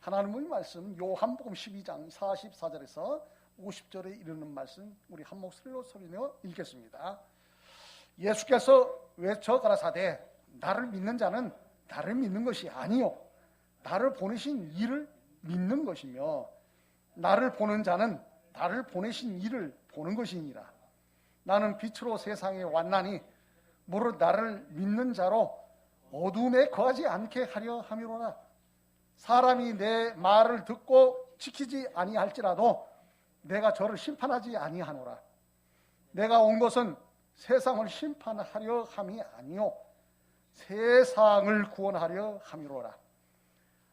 하나님의 말씀 요한복음 12장 44절에서 50절에 이르는 말씀 우리 한 목소리로 소리내어 읽겠습니다. 예수께서 외쳐 가라사대 나를 믿는 자는 나를 믿는 것이 아니요 나를 보내신 이를 믿는 것이며 나를 보는 자는 나를 보내신 이를 보는 것이니라. 나는 빛으로 세상에 왔나니 무릇 나를 믿는 자로 어둠에 거하지 않게 하려 함이로라. 사람이 내 말을 듣고 지키지 아니할지라도 내가 저를 심판하지 아니하노라. 내가 온 것은 세상을 심판하려 함이 아니요 세상을 구원하려 함이로라.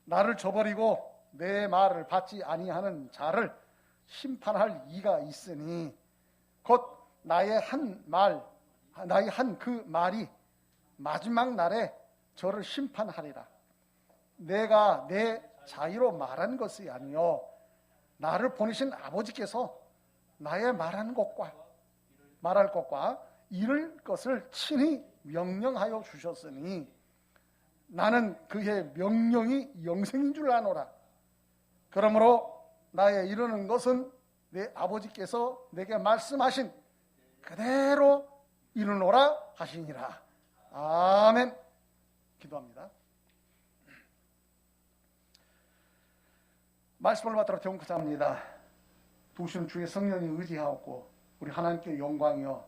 나를 저버리고 내 말을 받지 아니하는 자를 심판할 이가 있으니 곧 나의 한 그 말이 마지막 날에 저를 심판하리라. 내가 내 자유로 말한 것이 아니요 나를 보내신 아버지께서 나의 말할 것과 이룰 것을 친히 명령하여 주셨으니 나는 그의 명령이 영생인 줄 아노라. 그러므로 나의 이르는 것은 내 아버지께서 내게 말씀하신 그대로 이루노라 하시니라. 아멘. 기도합니다. 말씀을 받들어 경고합니다. 도시는 주의 성령이 의지하옵고 우리 하나님께 영광이여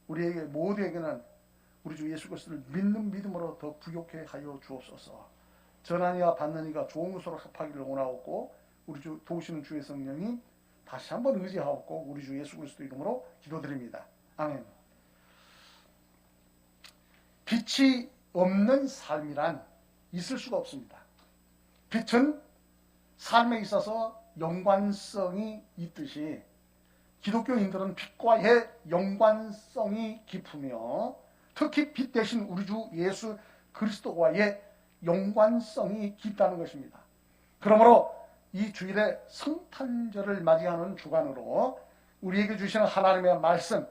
우리에게 모두에게는 우리 주 예수 그리스도를 믿는 믿음으로 더 부욕해 하여 주옵소서. 전하니와 받는 이가 좋은 것으로 합하기를 원하옵고 우리 주 도우시는 주의 성령이 다시 한번 의지하옵고 우리 주 예수 그리스도 이름으로 기도드립니다. 아멘. 빛이 없는 삶이란 있을 수가 없습니다. 빛은 삶에 있어서 연관성이 있듯이 기독교인들은 빛과의 연관성이 깊으며 특히 빛 대신 우리 주 예수 그리스도와의 연관성이 깊다는 것입니다. 그러므로 이 주일에 성탄절을 맞이하는 주간으로 우리에게 주시는 하나님의 말씀,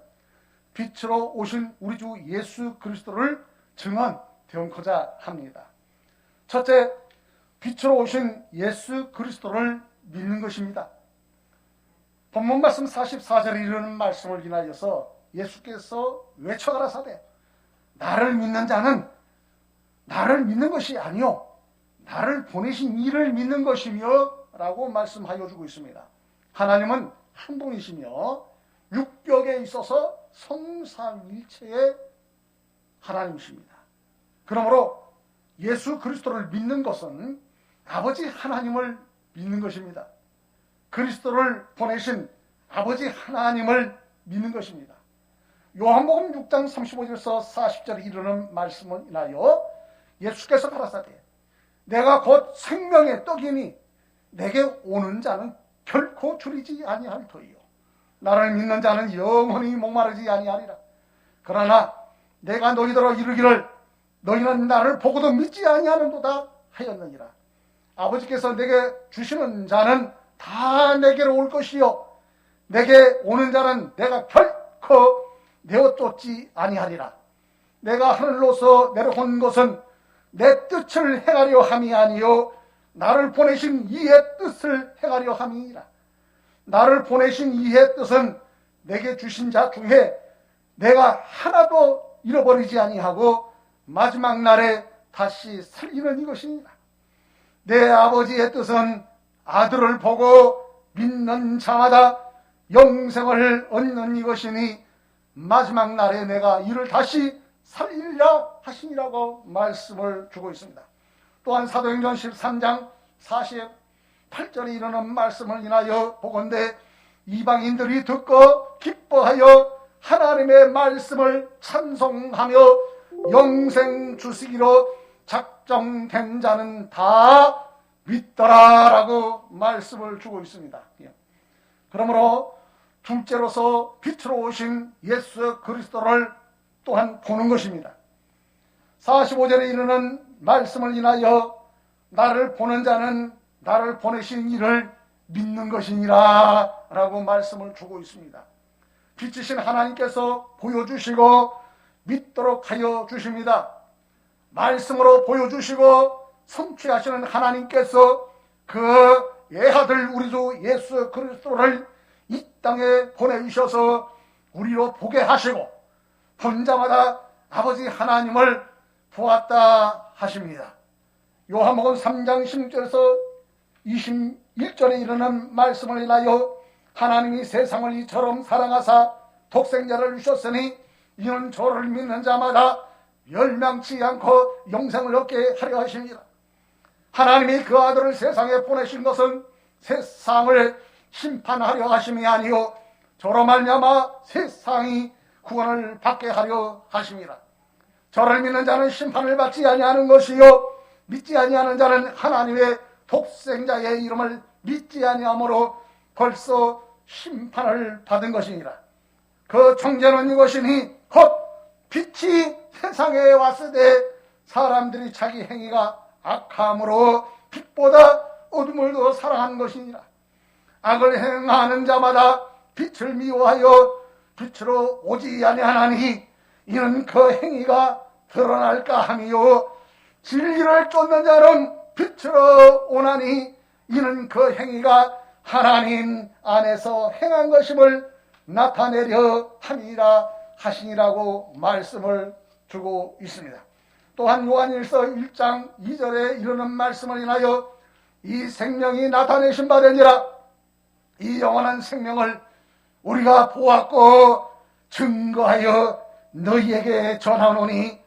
빛으로 오신 우리 주 예수 그리스도를 증언되고자 합니다. 첫째, 빛으로 오신 예수 그리스도를 믿는 것입니다. 본문 말씀 44절에 이르는 말씀을 인하여서 예수께서 외쳐가라사대 나를 믿는 자는 나를 믿는 것이 아니요 나를 보내신 이를 믿는 것이며 라고 말씀하여 주고 있습니다. 하나님은 한 분이시며 육격에 있어서 성삼일체의 하나님이십니다. 그러므로 예수 그리스도를 믿는 것은 아버지 하나님을 믿는 것입니다. 그리스도를 보내신 아버지 하나님을 믿는 것입니다. 요한복음 6장 35절에서 40절에 이르는 말씀을 인하여 예수께서 가라사대 내가 곧 생명의 떡이니 내게 오는 자는 결코 줄이지 아니할 터이요 나를 믿는 자는 영원히 목마르지 아니하리라. 그러나 내가 너희더러 이르기를 너희는 나를 보고도 믿지 아니하는도다 하였느니라. 아버지께서 내게 주시는 자는 다 내게로 올 것이요 내게 오는 자는 내가 결코 내어 쫓지 아니하리라. 내가 하늘로서 내려온 것은 내 뜻을 행하려 함이 아니요 나를 보내신 이의 뜻을 행하려 함이니라. 나를 보내신 이의 뜻은 내게 주신 자 중에 내가 하나도 잃어버리지 아니하고 마지막 날에 다시 살리는 이것이니라. 내 아버지의 뜻은 아들을 보고 믿는 자마다 영생을 얻는 이것이니 마지막 날에 내가 이를 다시 살리려 하시니라고 말씀을 주고 있습니다. 또한 사도행전 13장 48절에 이르는 말씀을 인하여 보건대 이방인들이 듣고 기뻐하여 하나님의 말씀을 찬송하며 영생 주시기로 작정된 자는 다 믿더라라고 말씀을 주고 있습니다. 그러므로 둘째로서 빛으로 오신 예수 그리스도를 또한 보는 것입니다. 45절에 이르는 말씀을 인하여 나를 보는 자는 나를 보내신 이를 믿는 것이니라 라고 말씀을 주고 있습니다. 빛이신 하나님께서 보여주시고 믿도록 하여 주십니다. 말씀으로 보여주시고 성취하시는 하나님께서 그 예아들 우리 주 예수 그리스도를 이 땅에 보내주셔서 우리로 보게 하시고 본 자마다 아버지 하나님을 보았다 하십니다. 요한복음 3장 16절에서 21절에 이르는 말씀을 인하여 하나님이 세상을 이처럼 사랑하사 독생자를 주셨으니 이는 저를 믿는 자마다 멸망치 않고 영생을 얻게 하려 하십니다. 하나님이 그 아들을 세상에 보내신 것은 세상을 심판하려 하심이 아니요 저로 말미암아 세상이 구원을 받게 하려 하십니다. 저를 믿는 자는 심판을 받지 아니하는 것이요 믿지 아니하는 자는 하나님의 독생자의 이름을 믿지 아니하므로 벌써 심판을 받은 것이니라. 그 청제는 이것이니 곧 빛이 세상에 왔을 때 사람들이 자기 행위가 악함으로 빛보다 어둠을 더 사랑하는 것이니라. 악을 행하는 자마다 빛을 미워하여 빛으로 오지 아니하나니 이는 그 행위가 드러날까 함이요 진리를 쫓는 자는 빛으로 오나니 이는 그 행위가 하나님 안에서 행한 것임을 나타내려 함이라 하시니라고 말씀을 주고 있습니다. 또한 요한일서 1장 2절에 이르는 말씀을 인하여 이 생명이 나타내신 바 되니라. 이 영원한 생명을 우리가 보았고 증거하여 너희에게 전하노니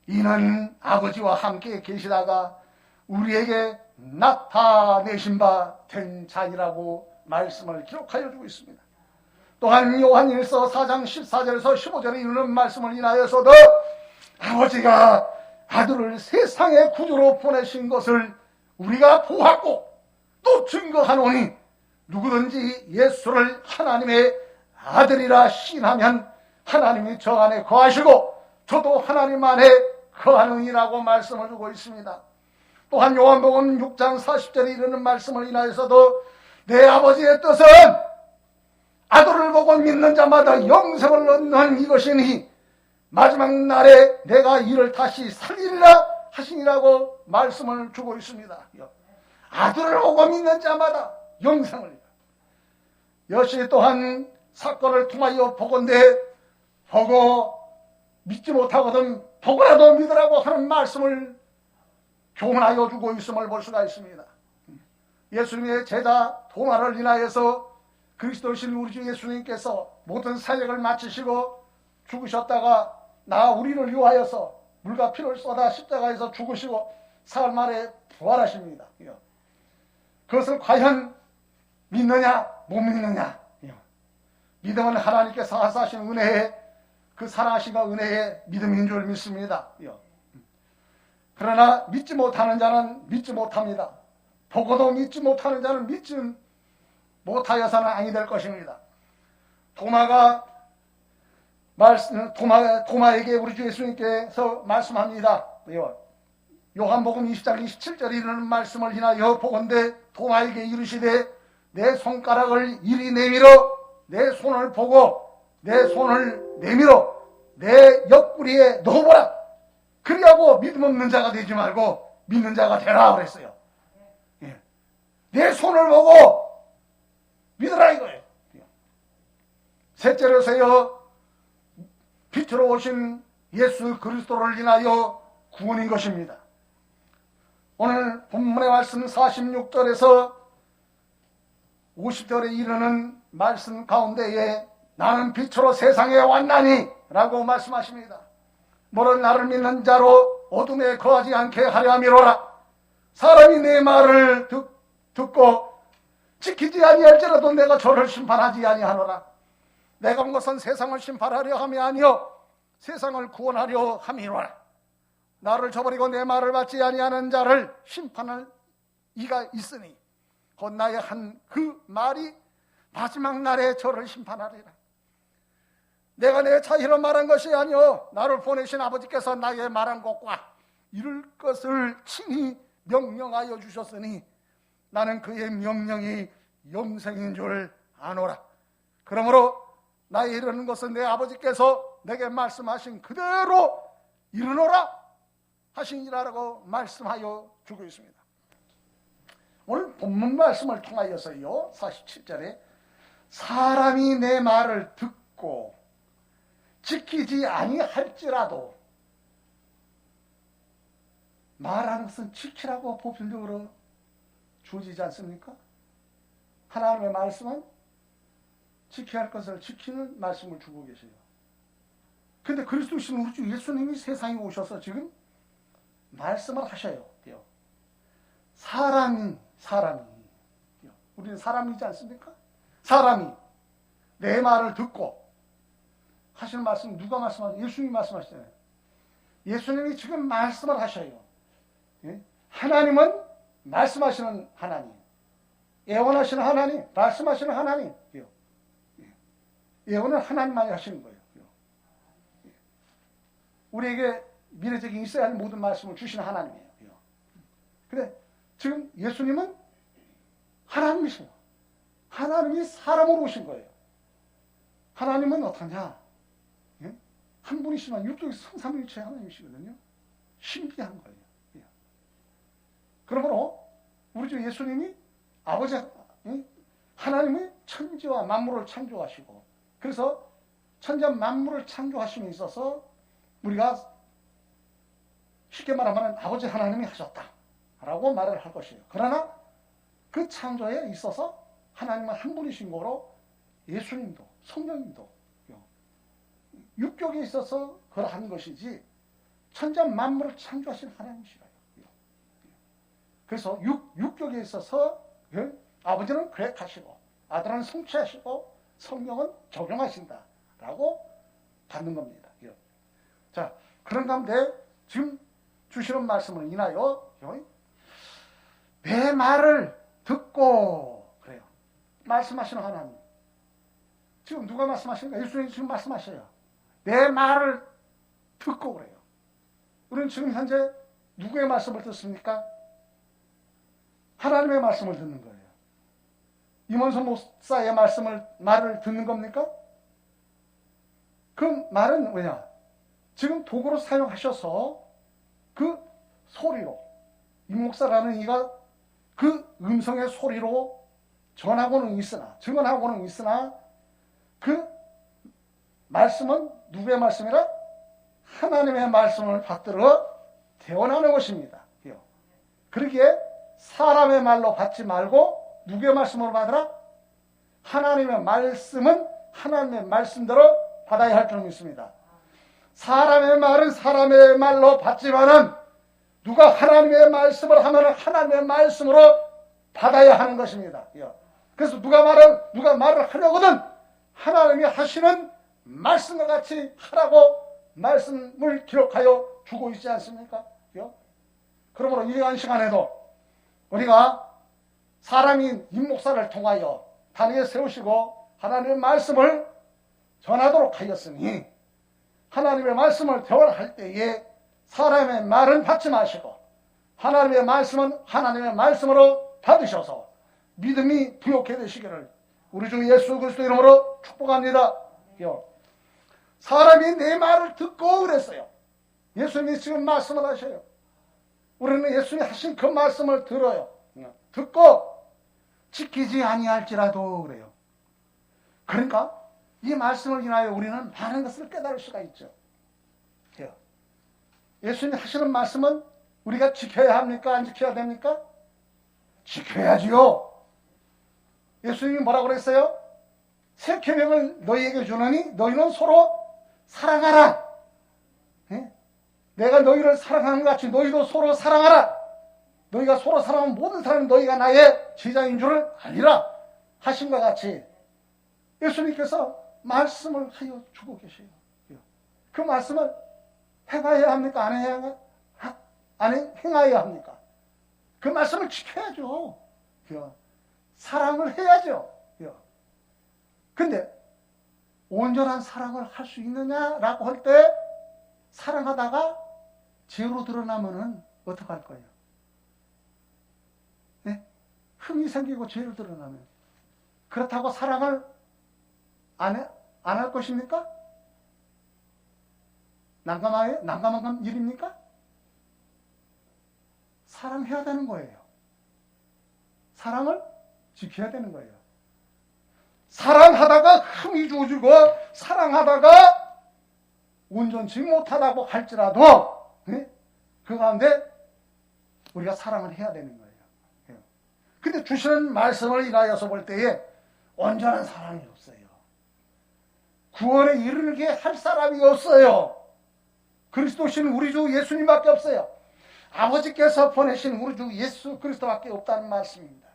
이는 아버지와 함께 계시다가 우리에게 나타내신 바 된 자이라고 말씀을 기록하여 주고 있습니다. 또한 요한일서 4장 14절에서 15절에 이르는 말씀을 인하여서도 아버지가 아들을 세상의 구주로 보내신 것을 우리가 보았고 또 증거하노니 누구든지 예수를 하나님의 아들이라 시인하면 하나님이 저 안에 거하시고 저도 하나님 안에 거하느니라고 말씀을 주고 있습니다. 또한 요한복음 6장 40절에 이르는 말씀을 인하여서도 내 아버지의 뜻은 아들을 보고 믿는 자마다 영생을 얻는 이것이니 마지막 날에 내가 이를 다시 살리리라 하시니라고 말씀을 주고 있습니다. 아들을 보고 믿는 자마다 영생을. 역시 또한 사건을 통하여 보건대 보고 믿지 못하거든 보고라도 믿으라고 하는 말씀을 교훈하여 주고 있음을 볼 수가 있습니다. 예수님의 제자 도마를 인하여서 그리스도신 우리 주 예수님께서 모든 사역을 마치시고 죽으셨다가 우리를 위하여서 물과 피를 쏟아 십자가에서 죽으시고 사흘 만에 부활하십니다. 그것을 과연 믿느냐 못 믿느냐. 믿음은 하나님께서 하사하신 은혜에 그 사랑하신가 은혜의 믿음인 줄 믿습니다. 그러나 믿지 못하는 자는 믿지 못합니다. 보고도 믿지 못하는 자는 믿지 못하여서는 아니 될 것입니다. 도마에게 우리 주 예수님께서 말씀합니다. 요한복음 20장 27절에 이르는 말씀을 인하여 보건대 도마에게 이르시되 내 손가락을 이리 내밀어 내 손을 보고 내 손을 내밀어 내 옆구리에 넣어보라. 그리하고 믿음 없는 자가 되지 말고 믿는 자가 되라 그랬어요. 내 손을 보고 믿으라 이거예요. 셋째로서요 빛으로 오신 예수 그리스도를 인하여 구원인 것입니다. 오늘 본문의 말씀 46절에서 50절에 이르는 말씀 가운데에 나는 빛으로 세상에 왔나니 라고 말씀하십니다. 모든 나를 믿는 자로 어둠에 거하지 않게 하려 함이로라. 사람이 내 말을 듣고 지키지 아니할지라도 내가 저를 심판하지 아니하노라. 내가 온 것은 세상을 심판하려 함이 아니요 세상을 구원하려 함이로라. 나를 저버리고 내 말을 받지 아니하는 자를 심판할 이가 있으니 곧 나의 한 그 말이 마지막 날에 저를 심판하리라. 내가 내 자신으로 말한 것이 아니요 나를 보내신 아버지께서 나에게 말한 것과 이룰 것을 친히 명령하여 주셨으니 나는 그의 명령이 영생인 줄 아노라. 그러므로 나의 이르는 것은 내 아버지께서 내게 말씀하신 그대로 이르노라 하시니라라고 말씀하여 주고 있습니다. 오늘 본문 말씀을 통하여서요, 47절에 사람이 내 말을 듣고 지키지 아니할지라도, 말하는 것은 지키라고 보편적으로 주어지지 않습니까? 하나님의 말씀은 지켜야 할 것을 지키는 말씀을 주고 계세요. 근데 그리스도신 우리 주 예수님이 세상에 오셔서 지금 말씀을 하셔요. 사람이 우리는 사람이지 않습니까? 사람이 내 말을 듣고 하시는 말씀, 누가 말씀하세요? 예수님이 말씀하시잖아요. 예수님이 지금 말씀을 하셔요. 하나님은 말씀하시는 하나님, 예언하시는 하나님, 말씀하시는 하나님. 예언은 하나님만이 하시는 거예요. 우리에게 미래적인 있어야 할 모든 말씀을 주시는 하나님이에요. 근데 지금 예수님은 하나님이세요. 하나님이 사람으로 오신 거예요. 하나님은 어떠냐? 한 분이시만 육적인 성삼위일체 하나님이시거든요. 신비한 거예요. 그러므로 우리 주 예수님이 아버지 하나님이 천지와 만물을 창조하시고, 그래서 천지와 만물을 창조하심에 있어서 우리가 쉽게 말하면 아버지 하나님이 하셨다라고 말을 할 것이에요. 그러나 그 창조에 있어서 하나님은 한 분이신 거로 예수님도 성령님도 육격에 있어서 그러한 것이지 천지와 만물을 창조하신 하나님이시라요. 그래서 육격에 있어서 아버지는 계획하시고 아들은 성취하시고 성령은 적용하신다라고 받는 겁니다. 자, 그런 가운데 지금 주시는 말씀을 인하여 내 말을 듣고, 그래요. 말씀하시는 하나님. 지금 누가 말씀하시는가? 예수님이 지금 말씀하셔요. 내 말을 듣고 그래요. 우리는 지금 현재 누구의 말씀을 듣습니까? 하나님의 말씀을 듣는 거예요. 임원선 목사의 말을 듣는 겁니까? 그 말은 뭐냐? 지금 도구로 사용하셔서 그 소리로, 이 목사라는 이가 그 음성의 소리로 전하고는 있으나, 증언하고는 있으나, 그 말씀은 누구의 말씀이라? 하나님의 말씀을 받들어 대언하는 것입니다. 그러기에 사람의 말로 받지 말고 누구의 말씀으로 받으라? 하나님의 말씀은 하나님의 말씀대로 받아야 할 줄 믿습니다. 사람의 말은 사람의 말로 받지만은 누가 하나님의 말씀을 하면은 하나님의 말씀으로 받아야 하는 것입니다. 그래서 누가 말을 하려거든 하나님이 하시는 말씀과 같이 하라고 말씀을 기록하여 주고 있지 않습니까? 그러므로 이러한 시간에도 우리가 사람인 임목사를 통하여 단위에 세우시고 하나님의 말씀을 전하도록 하였으니, 하나님의 말씀을 대화할 때에 사람의 말은 받지 마시고 하나님의 말씀은 하나님의 말씀으로 받으셔서 믿음이 부욕해 되시기를 우리 주 예수 그리스도 이름으로 축복합니다. 사람이 내 말을 듣고 그랬어요. 예수님이 지금 말씀을 하셔요. 우리는 예수님이 하신 그 말씀을 들어요. 듣고 지키지 아니할지라도 그래요. 그러니까 이 말씀을 인하여 우리는 많은 것을 깨달을 수가 있죠. 예수님이 하시는 말씀은 우리가 지켜야 합니까? 안 지켜야 됩니까? 지켜야지요. 예수님이 뭐라고 그랬어요? 새 계명을 너희에게 주노니 너희는 서로 사랑하라. 내가 너희를 사랑하는 것 같이 너희도 서로 사랑하라. 너희가 서로 사랑하면 모든 사람은 너희가 나의 제자인 줄을 알리라 하신 것 같이 예수님께서 말씀을 하여 주고 계세요. 그 말씀을 행하여야 합니까? 안 행하여야 합니까? 그 말씀을 지켜야죠. 사랑을 해야죠. 근데 온전한 사랑을 할 수 있느냐라고 할 때 사랑하다가 죄로 드러나면은 어떡할 거예요? 흠이 생기고 죄로 드러나면 그렇다고 사랑을 안 할 것입니까? 난감한 일입니까? 사랑해야 되는 거예요. 사랑을 지켜야 되는 거예요. 사랑하다가 힘이 좋아지고 사랑하다가 온전치 못하다고 할지라도 그 가운데 우리가 사랑을 해야 되는 거예요. 근데 주시는 말씀을 인하여서 볼 때에 온전한 사랑이 없어요. 구원에 이르게 할 사람이 없어요. 그리스도신 우리 주 예수님밖에 없어요. 아버지께서 보내신 우리 주 예수 그리스도밖에 없다는 말씀입니다.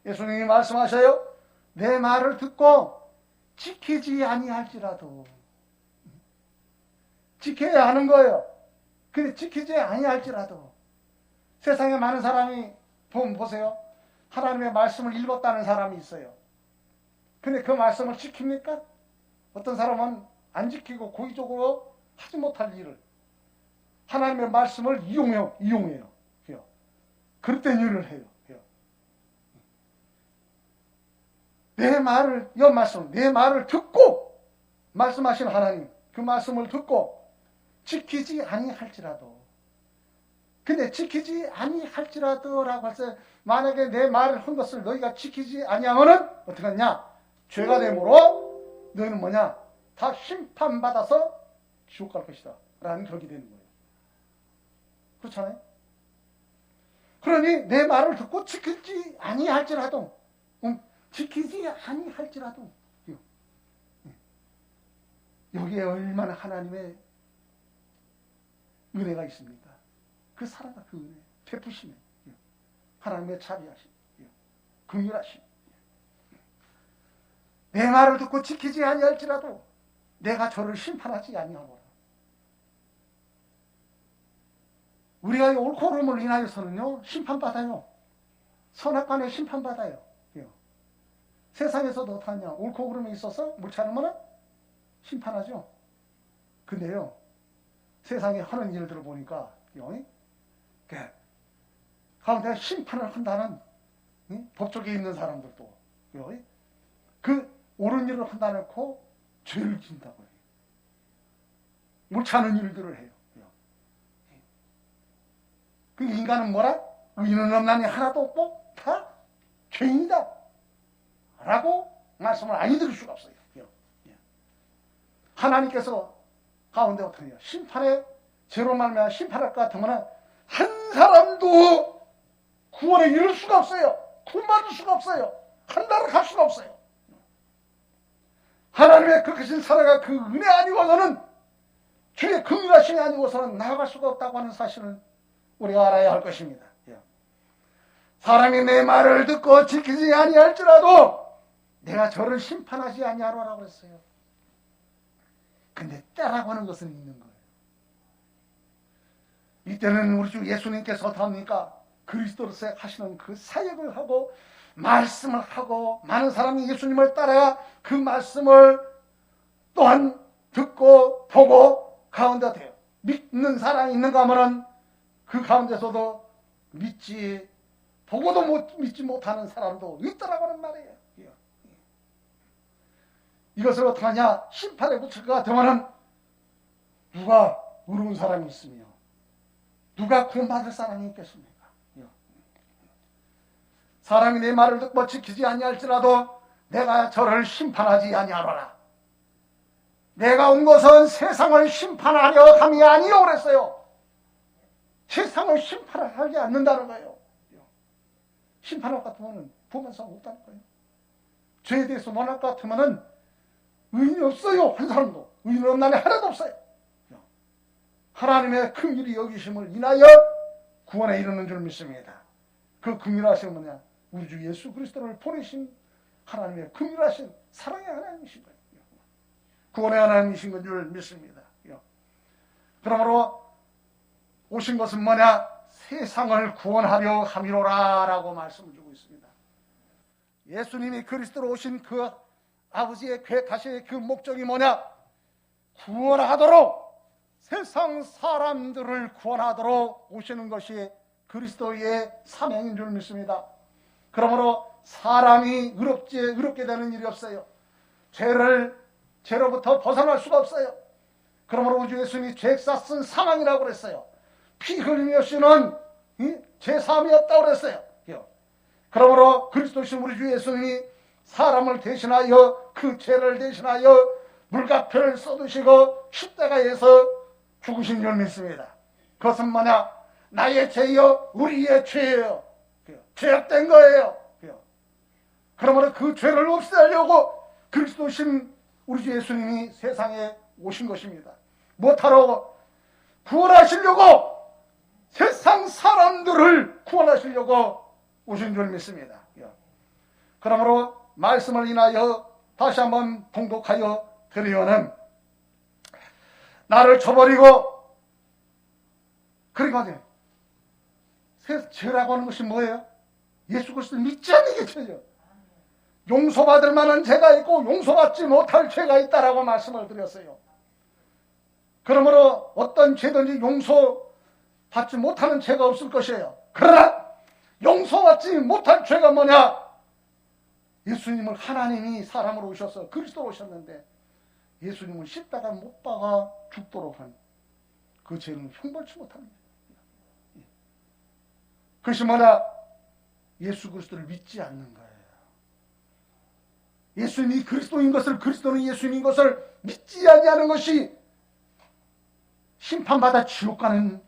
예수님이 말씀하셔요. 내 말을 듣고 지키지 아니할지라도. 지켜야 하는 거예요. 근데 지키지 아니할지라도. 세상에 많은 사람이 보세요. 하나님의 말씀을 읽었다는 사람이 있어요. 근데 그 말씀을 지킵니까? 어떤 사람은 안 지키고 고의적으로 하지 못할 일을 하나님의 말씀을 이용해요. 그릇된 일을 해요. 내 말을 듣고 말씀하신 하나님 그 말씀을 듣고 지키지 아니할지라도. 근데 지키지 아니할지라도라고 해서 만약에 내 말을 한 것을 너희가 지키지 아니하면은 어떻게 하냐? 죄가 되므로 너희는 뭐냐? 다 심판받아서 지옥 갈 것이다 라는 격이 되는 거예요. 그렇잖아요? 그러니 내 말을 듣고 지키지 아니할지라도 여기에 얼마나 하나님의 은혜가 있습니까? 그 사랑과 그 은혜, 베푸심에 하나님의 자비하심, 긍휼하심. 내 말을 듣고 지키지 아니할지라도 내가 저를 심판하지 아니하노라. 우리가 옳고 그름을 인하여서는요 심판받아요. 선악간에 심판받아요. 세상에서도 어떠하냐? 옳고 그름에 있어서 옳지 않으면 심판하죠. 근데요 세상에 하는 일들을 보니까 가운데 심판을 한다는 법조계에 있는 사람들도 그 옳은 일을 한다 놓고 죄를 짓는다고 해요. 옳지 않은 일들을 해요. 그 인간은 뭐라? 의인은 없나니 하나도 없고 다 죄인이다 라고 말씀을 아니 들을 수가 없어요. 하나님께서 가운데 어떻게 해요? 심판에 죄로 말미암아 심판할 것 같으면 한 사람도 구원에 이를 수가 없어요. 구원받을 수가 없어요. 한나라 갈 수가 없어요. 하나님의 그 크신 사랑과 그 은혜 아니고서는 주의 긍휼하심이 아니고서는 나아갈 수가 없다고 하는 사실을 우리가 알아야 할 것입니다. 사람이 내 말을 듣고 지키지 아니할지라도 내가 저를 심판하지 아니하노라고 했어요. 근데 때라고 하는 것은 있는 거예요. 이때는 우리 주 예수님께서 어떡합니까? 그리스도로서 하시는 그 사역을 하고 말씀을 하고 많은 사람이 예수님을 따라 그 말씀을 또한 듣고 보고 가운데 돼요. 믿는 사람이 있는가 하면은 그 가운데서도 믿지 보고도 믿지 못하는 사람도 있더라고 하는 말이에요. 이것을 어떻게 하냐? 심판에 붙일 것 같으면은 누가 의로운 사람이 있으며 누가 구원받을 사람이 있겠습니까? 사람이 내 말을 듣고 지키지 아니할지라도 내가 저를 심판하지 아니하노라. 내가 온 것은 세상을 심판하려 함이 아니요 그랬어요. 세상을 심판하지 않는다는 거예요. 심판할 것 같으면 보면서 없다는 거예요. 죄에 대해서 논할 것 같으면 의인이 없어요. 한 사람도. 의인 없나니 하나도 없어요. 하나님의 긍휼히 여기심을 인하여 구원에 이르는 줄 믿습니다. 그 긍휼하심은 뭐냐? 우리 주 예수 그리스도를 보내신 하나님의 긍휼하신 사랑의 하나님이신 거예요. 구원의 하나님이신 건 줄 믿습니다. 그러므로 오신 것은 뭐냐? 세상을 구원하려 함이로라 라고 말씀을 주고 있습니다. 예수님이 그리스도로 오신 그 아버지의 계획하신 그 목적이 뭐냐? 구원하도록 세상 사람들을 구원하도록 오시는 것이 그리스도의 사명인 줄 믿습니다. 그러므로 사람이 의롭게 되는 일이 없어요. 죄로부터 벗어날 수가 없어요. 그러므로 우주 예수님이 죄사 쓴 사망이라고 그랬어요. 피 흘림이 없이는 죄사함이 없다고 그랬어요. 그러므로 그리스도신 우리 주 예수님이 사람을 대신하여 그 죄를 대신하여 물가표를 쏟으시고 십자가에서 죽으신 줄 믿습니다. 그것은 뭐냐? 나의 죄요, 우리의 죄예요. 죄악된 거예요. 그러므로 그 죄를 없애려고 그리스도신 우리 주 예수님이 세상에 오신 것입니다. 못하러 구원하시려고, 세상 사람들을 구원하시려고 오신 줄 믿습니다. 그러므로 말씀을 인하여 다시 한번 봉독하여 드리려는, 나를 쳐버리고, 그러니까 죄라고 하는 것이 뭐예요? 예수 그리스도를 믿지 않는 게 죄죠. 용서받을 만한 죄가 있고 용서받지 못할 죄가 있다라고 말씀을 드렸어요. 그러므로 어떤 죄든지 용서받지 못하는 죄가 없을 것이에요. 그러나 용서받지 못할 죄가 뭐냐? 예수님을, 하나님이 사람으로 오셔서 그리스도로 오셨는데 예수님을 십자가 못 박아 죽도록 한 그 죄는 형벌치 못합니다. 그것이 뭐냐? 예수 그리스도를 믿지 않는 거예요. 예수님이 그리스도인 것을, 그리스도는 예수님인 것을 믿지 아니하는 것이 심판받아 지옥 가는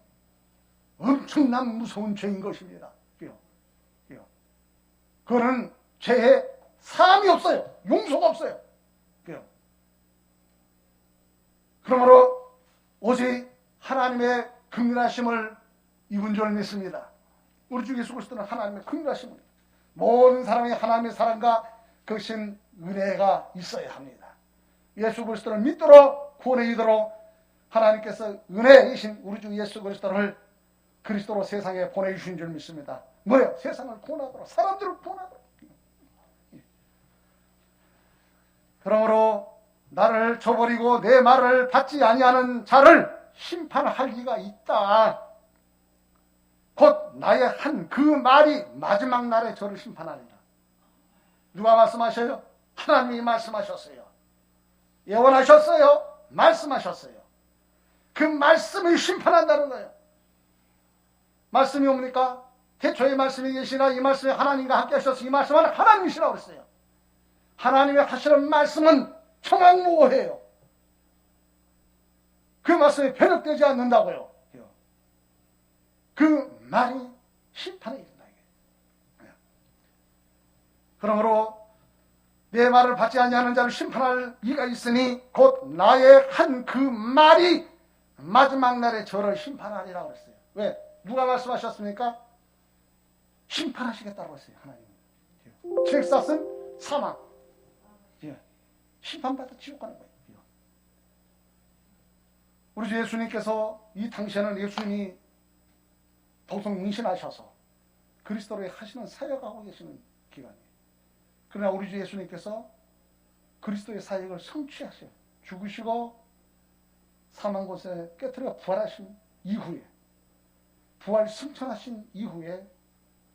엄청난 무서운 죄인 것입니다. 그거는 죄에 사함이 없어요. 용서가 없어요. 그러므로 오직 하나님의 긍휼하심을 입은 줄 믿습니다. 우리 주 예수 그리스도는 하나님의 긍휼하심을, 모든 사람이 하나님의 사랑과 그신 은혜가 있어야 합니다. 예수 그리스도를 믿도록, 구원에 이르도록 하나님께서 은혜이신 우리 주 예수 그리스도를 그리스도로 세상에 보내주신 줄 믿습니다. 뭐예요? 세상을 구원하도록, 사람들을 구원하도록. 그러므로 나를 저버리고 내 말을 받지 아니하는 자를 심판할 리가 있다. 곧 나의 한 그 말이 마지막 날에 저를 심판하리라. 누가 말씀하셔요? 하나님이 말씀하셨어요. 예언하셨어요. 말씀하셨어요. 그 말씀이 심판한다는 거예요. 말씀이 뭡니까? 태초에 말씀이 계시나 이 말씀이 하나님과 함께 하셔서 이 말씀은 하나님이시라고 그랬어요. 하나님이 하시는 말씀은 청학무호해요. 그 말씀이 변혁되지 않는다고요. 그 말이 심판에 이른다. 그러므로 내 말을 받지 아니하는 자를 심판할 이가 있으니 곧 나의 한 그 말이 마지막 날에 저를 심판하리라고 그랬어요. 왜? 누가 말씀하셨습니까? 심판하시겠다고 했어요. 하나님. 칠사슨 사망. 심판받아 지옥 가는 거예요. 우리 주 예수님께서 이 당시에는 예수님이 도성임신하셔서 그리스도로 하시는 사역하고 계시는 기간이에요. 그러나 우리 주 예수님께서 그리스도의 사역을 성취하셔요. 죽으시고 사망 곳에 깨뜨려 부활하신 이후에, 부활 승천하신 이후에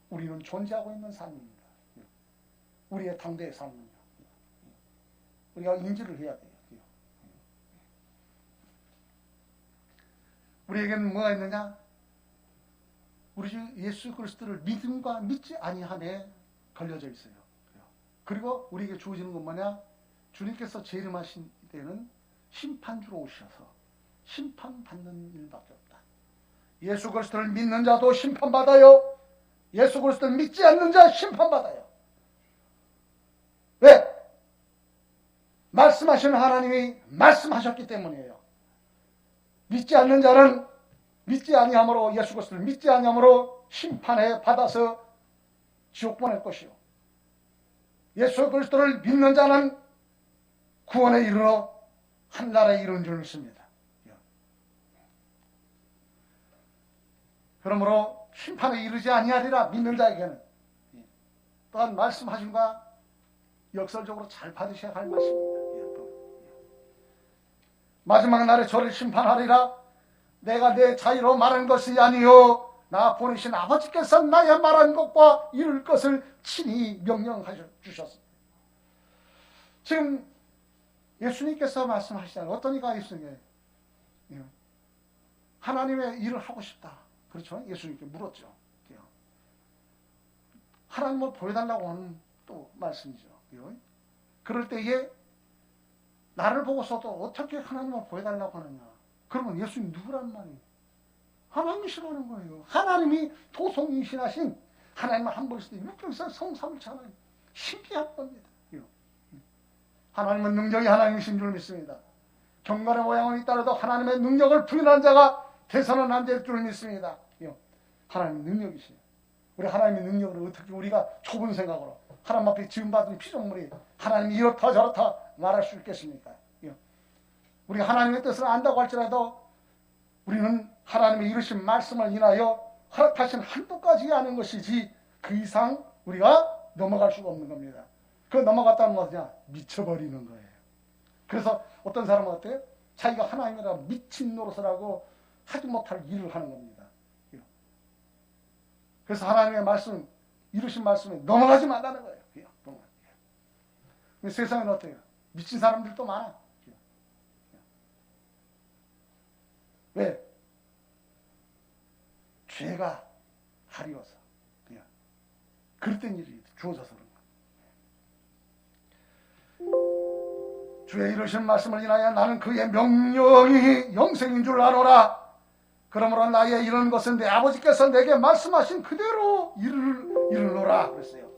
우리는 존재하고 있는 삶입니다. 우리의 당대의 삶입니다. 우리가 인지를 해야 돼요. 우리에게는 뭐가 있느냐? 우리 주 예수 그리스도를 믿음과 믿지 아니함에 걸려져 있어요. 그리고 우리에게 주어지는 건 뭐냐? 주님께서 재림하신 때는 심판주로 오셔서 심판받는 일밖에 없다. 예수 그리스도를 믿는 자도 심판받아요. 예수 그리스도를 믿지 않는 자 심판받아요. 왜? 말씀하시는 하나님이 말씀하셨기 때문이에요. 믿지 않는 자는 믿지 아니함으로, 예수 그리스도를 믿지 아니함으로 심판에 받아서 지옥 보낼 것이요, 예수 그리스도를 믿는 자는 구원에 이르러 한나라에 이르는 줄 믿습니다. 그러므로 심판에 이르지 아니하리라. 믿는 자에게는 또한 말씀하신과 역설적으로 잘 받으셔야 할 말씀입니다. 마지막 날에 저를 심판하리라. 내가 내 자유로 말한 것이 아니요 나 보내신 아버지께서 나의 말한 것과 이룰 것을 친히 명령하셔 주셨습니다. 지금 예수님께서 말씀하시잖아요. 어떤 이가 예수님께 하나님의 일을 하고 싶다. 그렇죠? 예수님께 물었죠. 하나님을 보여달라고 하는 또 말씀이죠. 그럴 때에 나를 보고서도 어떻게 하나님을 보여달라고 하느냐. 그러면 예수님 누구란 말이에요? 하나님이시라는 거예요. 하나님이 도성이신하신 하나님을 한 번씩 육경사 성삼일체 하나님. 신기한 겁니다. 하나님은 능력이 하나님이신 줄 믿습니다. 경건의 모양은 있더라도 하나님의 능력을 부인한 자가 대선은 안 될 줄 믿습니다. 하나님의 능력이시요. 우리 하나님의 능력을 어떻게 우리가 좁은 생각으로 하나님 앞에 지음받은 피조물이 하나님이 이렇다 저렇다 말할 수 있겠습니까? 우리가 하나님의 뜻을 안다고 할지라도 우리는 하나님의 이르신 말씀을 인하여 허락하신 한도까지 아는 것이지 그 이상 우리가 넘어갈 수가 없는 겁니다. 그 넘어갔다는 것은 미쳐버리는 거예요. 그래서 어떤 사람은 어때요? 자기가 하나님이라 미친 노릇을 하고 하지 못할 일을 하는 겁니다. 그래서 하나님의 말씀, 이루신 말씀에 넘어가지 말라는 거예요. 세상에는 어때요? 미친 사람들도 많아. 왜? 죄가 가리워서. 그릇된 일이 주어져서 그런 거예요. 주의 이루신 말씀을 인하여 나는 그의 명령이 영생인 줄 아노라. 그러므로 나의 이런 것은 내 아버지께서 내게 말씀하신 그대로 이르노라 그랬어요.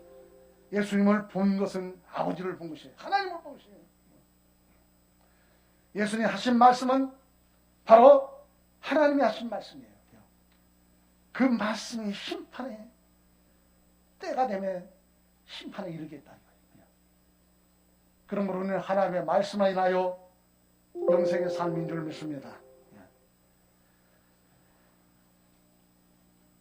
예수님을 본 것은 아버지를 본 것이에요. 하나님을 본 것이에요. 예수님이 하신 말씀은 바로 하나님이 하신 말씀이에요. 그 말씀이 심판의 때가 되면 심판에 이르겠다. 그러므로 우리는 하나님의 말씀에 인하여 영생의 삶인 줄 믿습니다.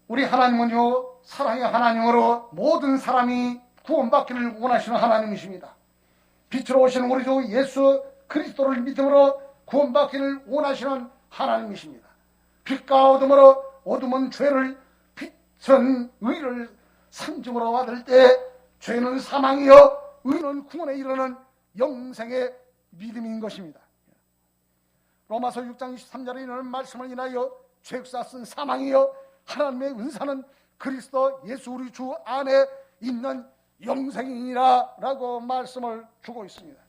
우리 하나님은요, 사랑의 하나님으로 모든 사람이 구원받기를 원하시는 하나님이십니다. 빛으로 오시는 우리 주 예수 그리스도를 믿음으로 구원받기를 원하시는 하나님이십니다. 빛과 어둠으로 어둠은 죄를, 빛은 의를 상징으로 받을 때 죄는 사망이요 의는 구원에 이르는 영생의 믿음인 것입니다. 로마서 6장 23절에 이르는 말씀을 인하여 죄역사는 사망이요 하나님의 은사는 그리스도 예수 우리 주 안에 있는 영생이니라 라고 말씀을 주고 있습니다.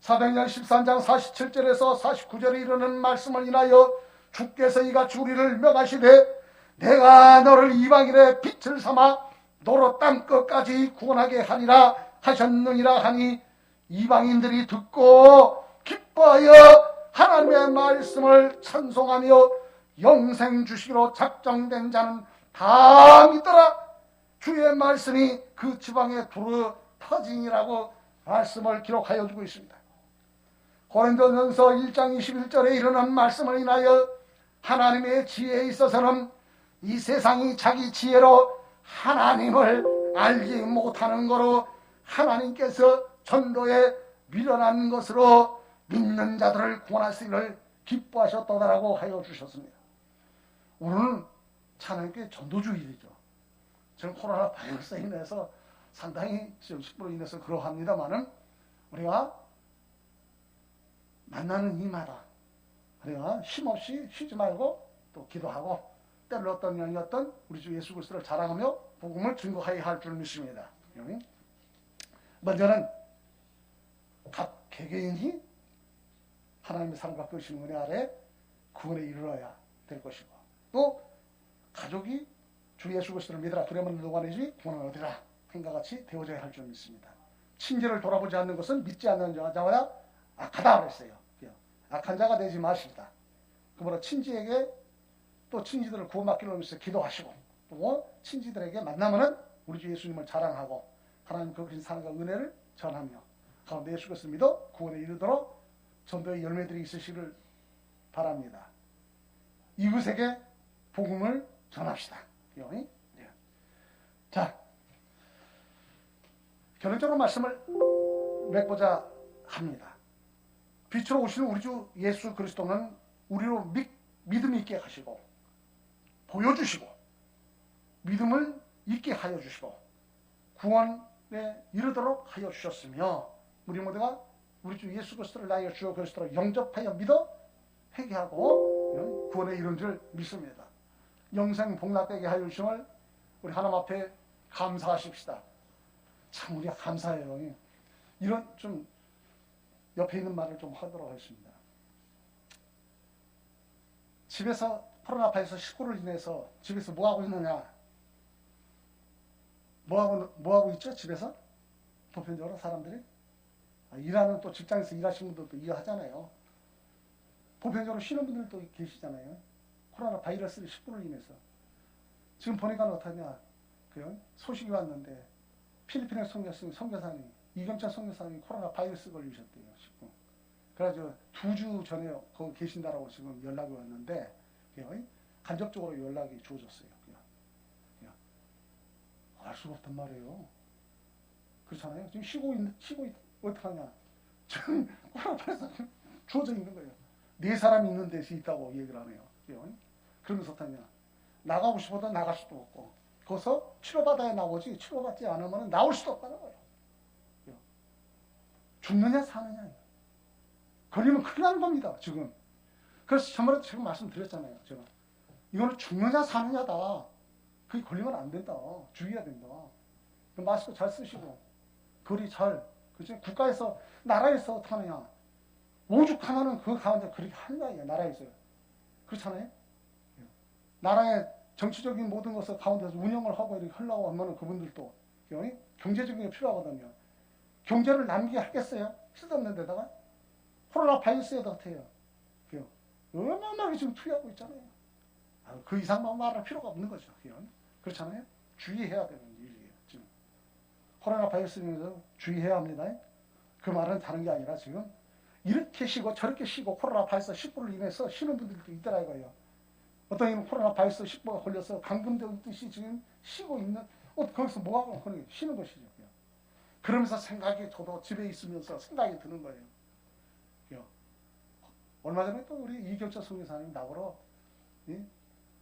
사도행전 13장 47절에서 49절에 이르는 말씀을 인하여 주께서 이같이 우리를 명하시되 내가 너를 이방인의 빛을 삼아 너로 땅끝까지 구원하게 하리라 하셨느니라 하니 이방인들이 듣고 기뻐하여 하나님의 말씀을 찬송하며 영생 주시기로 작정된 자는 다 믿더라. 주의 말씀이 그 지방에 두루 터지니라고 말씀을 기록하여 주고 있습니다. 고린도전서 1장 21절에 이르는 말씀을 인하여 하나님의 지혜에 있어서는 이 세상이 자기 지혜로 하나님을 알지 못하는 거로 하나님께서 전도에 미련한 것으로 믿는 자들을 구원하시기를 기뻐하셨다라고 하여 주셨습니다. 오늘은 하나님께 전도주일이죠. 지금 코로나 바이러스에 인해서 상당히 식으로 인해서 그러합니다만은 우리가 만나는 이마다 우리가 쉼없이 쉬지 말고 또 기도하고 때를 어떤 영이었던 우리 주 예수 그리스도를 자랑하며 복음을 증거하여야 할 줄 믿습니다. 먼저는 각 개개인이 하나님의 사랑과 끄신 은혜 아래 구원에 이르러야 될 것이고 또 가족이 주 예수 그리스도를 믿으라 두려움은 누가 내지 구원을 얻으라 행과 같이 되어져야 할 줄 믿습니다. 친지를 돌아보지 않는 것은 믿지 않는 자와 악하다 그랬어요. 악한 자가 되지 마십니다. 그러므로 친지에게 또 친지들을 구원받기를 위해서 기도하시고 또 친지들에게 만나면은 우리 주 예수님을 자랑하고 하나님 그 크신 사랑과 은혜를 전하며 가운데 예수 그리스도를 믿어 구원에 이르도록 전도의 열매들이 있으시기를 바랍니다. 이웃에게 복음을 전합시다. 자, 결론적으로 말씀을 맺고자 합니다. 빛으로 오시는 우리 주 예수 그리스도는 우리로 믿음 있게 하시고 보여주시고 믿음을 있게 하여 주시고 구원에 이르도록 하여 주셨으며 우리 모두가 우리 주 예수 그리스도를 나의 주여 그리스도로 영접하여 믿어 회개하고 구원에 이른 줄 믿습니다. 영생 복락되게 하여 주심을 우리 하나님 앞에 감사하십시다. 참 우리가 감사해요. 이런 좀 옆에 있는 말을 좀 하도록 하겠습니다. 집에서 코로나 바이러스 19를 인해서 집에서 뭐 하고 있느냐? 뭐 하고 있죠? 집에서 보편적으로 사람들이 일하는 또 직장에서 일하시는 분들도 일하잖아요. 보편적으로 쉬는 분들도 계시잖아요. 코로나 바이러스 19를 인해서 지금 보니까 어떠냐? 소식이 왔는데 필리핀의 선교사님 이경찬 선교사님이 코로나 바이러스 걸리셨대요. 19. 그래가지고 2주 전에 거기 계신다라고 지금 연락이 왔는데 간접적으로 연락이 주어졌어요. 알 수가 없단 말이에요. 그렇잖아요. 지금 쉬고 어떡하냐. 지금 코로나 바이러스 주어져 있는 거예요. 4사람이 있는 데서 있다고 얘기를 하네요. 그러면서 어떠냐. 나가고 싶어도 나갈 수도 없고 거기서 치료받아야 나오지 치료받지 않으면 나올 수도 없다는 거예요. 죽느냐 사느냐. 걸리면 큰일 나는 겁니다. 지금. 그래서 저번에 지금 말씀드렸잖아요. 제가. 이거는 죽느냐 사느냐다. 그게 걸리면 안 된다. 주의해야 된다. 마스크 잘 쓰시고 거리 잘. 그치? 국가에서 나라에서 어떻게 하느냐. 오죽하면은 그 가운데 그렇게 하느냐. 나라에서. 그렇잖아요. 나라의 정치적인 모든 것을 가운데서 운영을 하고 이렇게 하려고 하면은 그분들도 경제적인 게 필요하거든요. 경제를 남기게 하겠어요? 쓸데없는 데다가 코로나 바이러스에다 어때요? 어마어마하게 지금 투여하고 있잖아요. 그 이상만 말할 필요가 없는 거죠. 그렇잖아요. 주의해야 되는 일이에요. 지금 코로나 바이러스에서 주의해야 합니다. 그 말은 다른 게 아니라 지금 이렇게 쉬고 저렇게 쉬고 코로나 바이러스 19를 인해서 쉬는 분들도 있더라 이거예요. 어떤 이는 코로나 바이러스 19가 걸려서 감금되듯이 지금 쉬고 있는 거기서 뭐하고 쉬는 것이죠. 그러면서 생각이 저도 집에 있으면서 생각이 드는 거예요. 얼마 전에 또 우리 이경철 선교사님이 나보러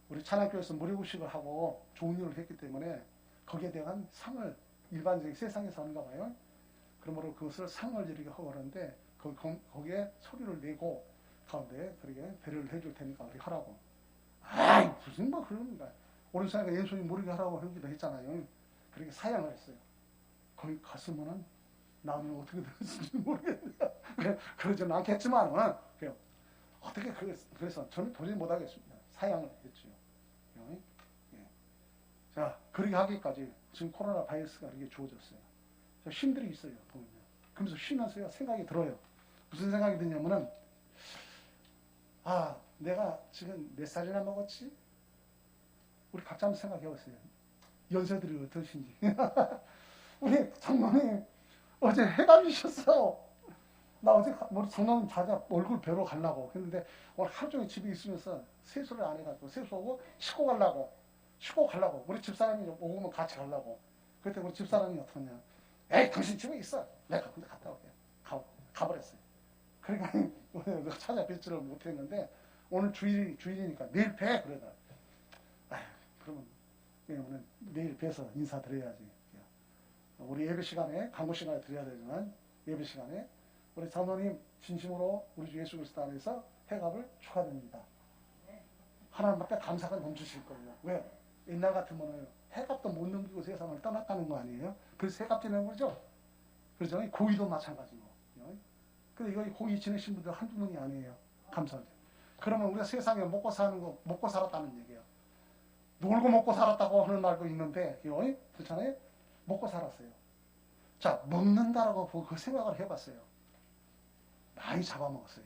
우리 찬양교회에서 무료구식을 하고 좋은 일을 했기 때문에 거기에 대한 상을 일반적인 세상에서 하는가 봐요. 그러므로 그것을 상을 이렇게 하고 그러는데 거기에 소리를 내고 가운데 그렇게 배려를 해줄 테니까 우리 하라고. 아이 무슨 뭐 그런 거야. 오른손에 왼손이 모르게 하라고 하기도 했잖아요. 그렇게 사양을 했어요. 거기 갔으면은 나는 어떻게 될지 모르겠는데 그러지는 않겠지만은 어떻게 그래서 저는 도저히 못하겠습니다. 사양을 했죠. 자 그렇게 하기까지 지금 코로나 바이러스가 이렇게 주어졌어요. 쉼들이 있어요. 보면 그러면서 쉬면서요 생각이 들어요. 무슨 생각이 드냐면은 내가 지금 몇 살이나 먹었지? 우리 각자 한번 생각해보세요. 연세들이 어떠신지. 우리 장로님 어제 해감이셨어. 나 어제 우리 장로님 자자 얼굴 뵈러 가려고 했는데 오늘 하루 종일 집에 있으면서 세수를 안 해가지고 세수하고 쉬고 가려고 우리 집사람이 오면 같이 가려고. 그때 우리 집사람이 어떠냐. 에이 당신 집에 있어. 내가 근데 갔다 올게. 가버렸어요. 그러니까 찾아뵙지를 못했는데 오늘 주일이니까 내일 뵈 그러다. 그러면 왜냐면 내일 뵈서 인사드려야지. 우리 예배 시간에 강구 시간에 드려야 되지만 예배 시간에 우리 장로님 진심으로 우리 주 예수 그리스도 안에서 회갑을 축하드립니다. 하나님 앞에 감사가 넘치실 거예요. 왜? 옛날 같으면 회갑도 못 넘기고 세상을 떠났다는 거 아니에요? 그래서 회갑 지내는 거죠. 그렇죠? 고의도 마찬가지고. 근데 여기 고의 지내신 분들 한두 명이 아니에요. 감사하죠. 그러면 우리가 세상에 먹고 사는 거 먹고 살았다는 얘기예요. 놀고 먹고 살았다고 하는 말도 있는데 그렇잖아요? 먹고 살았어요. 자, 먹는다라고 그 생각을 해봤어요. 많이 잡아먹었어요.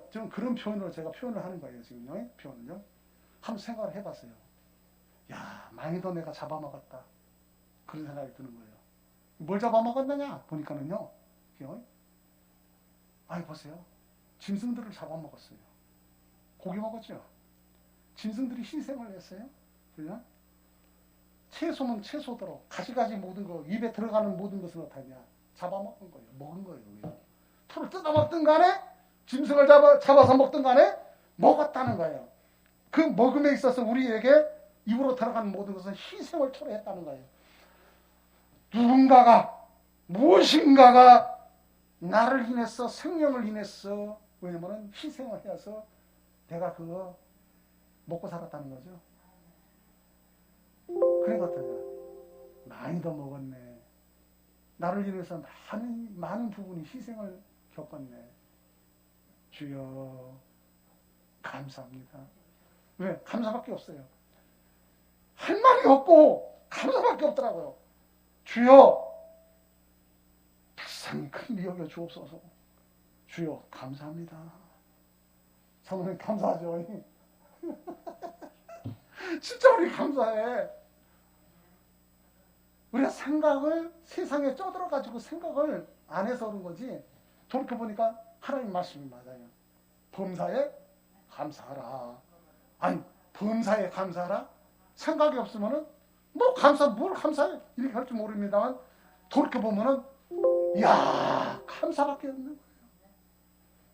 좀 그런 표현으로 제가 표현을 하는 거예요. 지금요. 표현을요. 한번 생각을 해봤어요. 야, 많이도 내가 잡아먹었다. 그런 생각이 드는 거예요. 뭘 잡아먹었느냐? 보니까는요. 보세요. 짐승들을 잡아먹었어요. 고기 먹었죠. 짐승들이 희생을 했어요. 그죠? 채소는 채소대로 가지가지 모든 거 입에 들어가는 모든 것은 어떠냐 잡아먹은 거예요. 먹은 거예요. 풀을 뜯어먹든 간에 짐승을 잡아서 먹든 간에 먹었다는 거예요. 그 먹음에 있어서 우리에게 입으로 들어가는 모든 것은 희생을 초래했다는 거예요. 누군가가 무엇인가가 나를 인해서 생명을 인해서 왜냐면 희생을 해서 내가 그거 먹고 살았다는 거죠. 그랬거든요. 많이 더 먹었네. 나를 위해서 많은 부분이 희생을 겪었네. 주여 감사합니다. 왜? 감사밖에 없어요. 할 말이 없고 감사밖에 없더라고요. 주여 불쌍히 큰 여겨 주옵소서. 주여 감사합니다. 성도님 감사하죠. 진짜 우리 감사해. 우리가 생각을 세상에 쪄들어가지고 생각을 안 해서 그런 거지, 돌이켜보니까 하나님 말씀이 맞아요. 범사에 감사하라. 아니 범사에 감사하라? 생각이 없으면은 뭘 감사해 이렇게 할 줄 모릅니다만, 돌이켜보면은 이야 감사밖에 없는 거예요.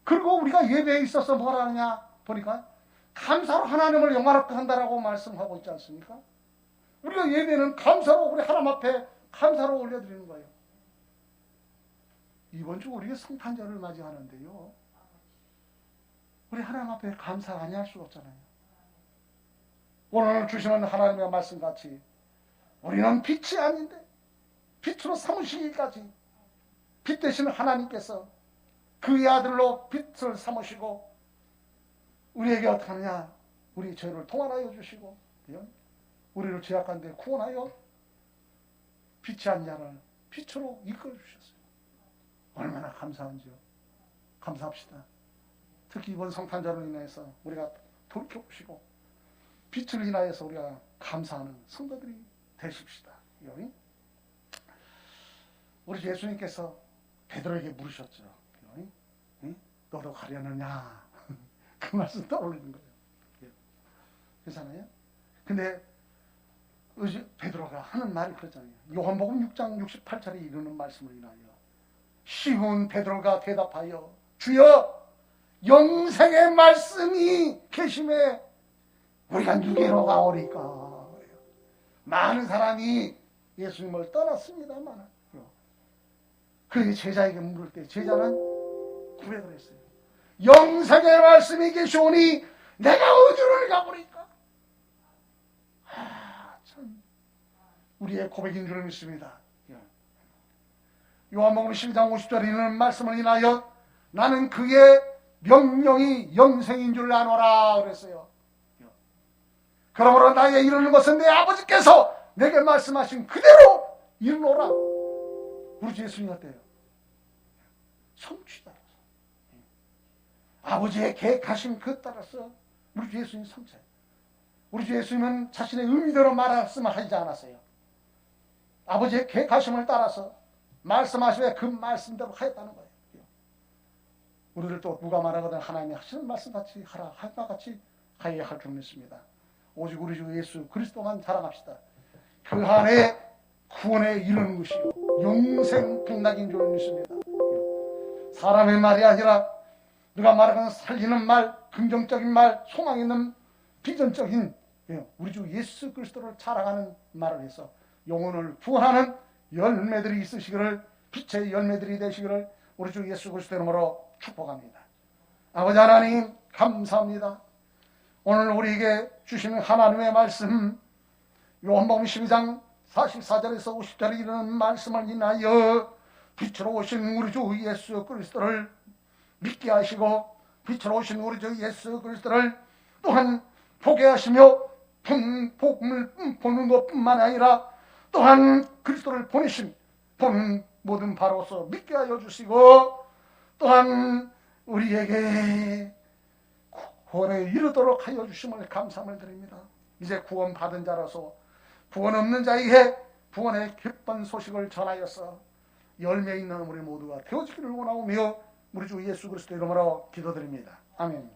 그리고 우리가 예배에 있어서 뭐라 하느냐 보니까 감사로 하나님을 영화롭게 한다라고 말씀하고 있지 않습니까? 우리가 예배는 감사로 우리 하나님 앞에 감사로 올려드리는 거예요. 이번 주 우리가 성탄절을 맞이하는데요, 우리 하나님 앞에 감사 안 할 수가 없잖아요. 오늘 주시는 하나님의 말씀같이 우리는 빛이 아닌데 빛으로 삼으시기까지 빛 되시는 하나님께서 그의 아들로 빛을 삼으시고 우리에게 어떻게 하느냐, 우리 죄를 통할하여 주시고 우리를 죄악 가운데 구원하여 빛이 아닌 자를 빛으로 이끌어 주셨어요. 얼마나 감사한지요. 감사합시다. 특히 이번 성탄절로 인해서 우리가 돌이켜보시고 빛을 인하여서 우리가 감사하는 성도들이 되십시다. 우리 예수님께서 베드로에게 물으셨죠. 너도 가려느냐? 그 말씀 떠올리는 거예요. 그렇잖아요? 근데 베드로가 하는 말이 그렇잖아요. 요한복음 6장 68절에 이르는 말씀을 인하여 시몬 베드로가 대답하여 주여 영생의 말씀이 계심에 우리가 누게로 가오리까. 많은 사람이 예수님을 떠났습니다만 그의 제자에게 물을 때 제자는 고백을 했어요. 영생의 말씀이 계시오니 내가 어디를 가보리까. 참 우리의 고백인 줄 믿습니다. 요한복음 12장 50절에 이르는 말씀을 인하여 나는 그의 명령이 영생인 줄 아노라 그랬어요. 그러므로 나의 이루는 것은 내 아버지께서 내게 말씀하신 그대로 이루노라. 우리 주 예수님 어때요? 성취 따라서 아버지의 계획하신 그 따라서 우리 주 예수님 성취. 우리 주 예수님은 자신의 의미대로 말씀을 하지 않았어요. 아버지의 계획하심을 따라서 말씀하시되 그 말씀대로 하였다는 거예요. 우리를 또 누가 말하거든 하나님이 하시는 말씀같이 하라 할까 같이 하여야 할 줄 믿습니다. 오직 우리 주 예수 그리스도만 자랑합시다. 그 안에 구원에 이르는 것이요 영생 복락인 줄 믿습니다. 사람의 말이 아니라 누가 말하거나 살리는 말, 긍정적인 말, 소망 있는 비전적인 우리 주 예수 그리스도를 자랑하는 말을 해서 영혼을 구원하는 열매들이 있으시기를, 빛의 열매들이 되시기를 우리 주 예수 그리스도의 이름으로 축복합니다. 아버지 하나님 감사합니다. 오늘 우리에게 주시는 하나님의 말씀 요한복음 12장 44절에서 50절에 이르는 말씀을 인하여 빛으로 오신 우리 주 예수 그리스도를 믿게 하시고 빛으로 오신 우리 주 예수 그리스도를 또한 보게 하시며 복음을 보는 것뿐만 아니라 또한 그리스도를 보는 모든 바로서 믿게 하여 주시고 또한 우리에게 구원에 이르도록 하여 주심을 감사함을 드립니다. 이제 구원 받은 자라서 구원 없는 자에게 구원의 기쁜 소식을 전하여서 열매 있는 우리 모두가 되어지기를 원하오며 우리 주 예수 그리스도 이름으로 기도드립니다. 아멘.